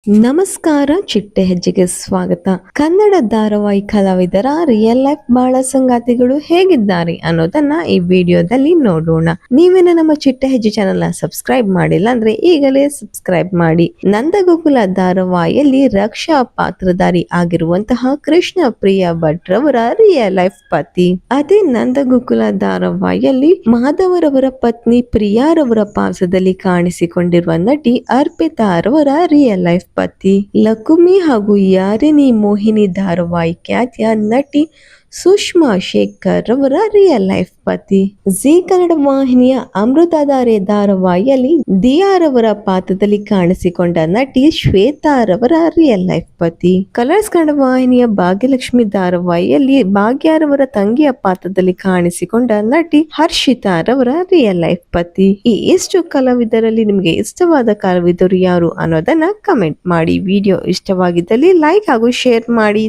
ನಮಸ್ಕಾರ, ಚಿಟ್ಟೆ ಹೆಜ್ಜೆಗೆ ಸ್ವಾಗತ. ಕನ್ನಡ ಧಾರಾವಾಹಿ ಕಲಾವಿದರ ರಿಯಲ್ ಲೈಫ್ ಬಾಳ ಸಂಗಾತಿಗಳು ಹೇಗಿದ್ದಾರೆ ಅನ್ನೋದನ್ನ ಈ ವಿಡಿಯೋದಲ್ಲಿ ನೋಡೋಣ. ನೀವೇನ ನಮ್ಮ ಚಿಟ್ಟೆ ಹೆಜ್ಜೆ ಚಾನೆಲ್ ನ ಸಬ್ಸ್ಕ್ರೈಬ್ ಮಾಡಿಲ್ಲ ಅಂದ್ರೆ ಈಗಲೇ ಸಬ್ಸ್ಕ್ರೈಬ್ ಮಾಡಿ. ನಂದಗೋಕುಲ ಧಾರಾವಾಹಿಯಲ್ಲಿ ರಕ್ಷಾ ಪಾತ್ರಧಾರಿ ಆಗಿರುವಂತಹ ಕೃಷ್ಣ ಪ್ರಿಯ ಭಟ್ ರವರ ರಿಯಲ್ ಲೈಫ್ ಪತಿ. ಅದೇ ನಂದಗೋಕುಲ ಧಾರಾವಾಹಿಯಲ್ಲಿ ಮಾಧವರವರ ಪತ್ನಿ ಪ್ರಿಯಾರವರ ಪಾತ್ರದಲ್ಲಿ ಕಾಣಿಸಿಕೊಂಡಿರುವ ನಟಿ ಅರ್ಪಿತಾ ರವರ ರಿಯಲ್ ಲೈಫ್ ಪತಿ. ಲಕುಮಿ ಹಾಗೂ ಯಾರಿನಿ ಮೋಹಿನಿ ಧಾರಾವಾಹಿ ಖ್ಯಾತಿಯ ನಟಿ ಸುಷ್ಮಾ ಶೇಖರ್ ರವರ ರಿಯಲ್ ಲೈಫ್ ಪತಿ. ಜಿ ಕನ್ನಡ ವಾಹಿನಿಯ ಅಮೃತಧಾರೆ ಧಾರಾವಾಹಿಯಲ್ಲಿ ದಿಯಾ ರವರ ಪಾತ್ರದಲ್ಲಿ ಕಾಣಿಸಿಕೊಂಡ ನಟಿ ಶ್ವೇತಾ ರವರ ರಿಯಲ್ ಲೈಫ್ ಪತಿ. ಕಲರ್ಸ್ ಕನ್ನಡ ವಾಹಿನಿಯ ಭಾಗ್ಯಲಕ್ಷ್ಮಿ ಧಾರಾವಾಹಿಯಲ್ಲಿ ಭಾಗ್ಯರವರ ತಂಗಿಯ ಪಾತ್ರದಲ್ಲಿ ಕಾಣಿಸಿಕೊಂಡ ನಟಿ ಹರ್ಷಿತಾ ರವರ ರಿಯಲ್ ಲೈಫ್ ಪತಿ. ಈ ಇಷ್ಟು ಕಲಾವಿದರಲ್ಲಿ ನಿಮಗೆ ಇಷ್ಟವಾದ ಕಲಾವಿದರು ಯಾರು ಅನ್ನೋದನ್ನ ಕಮೆಂಟ್ ಮಾಡಿ. ವಿಡಿಯೋ ಇಷ್ಟವಾಗಿದ್ದಲ್ಲಿ ಲೈಕ್ ಹಾಗೂ ಶೇರ್ ಮಾಡಿ.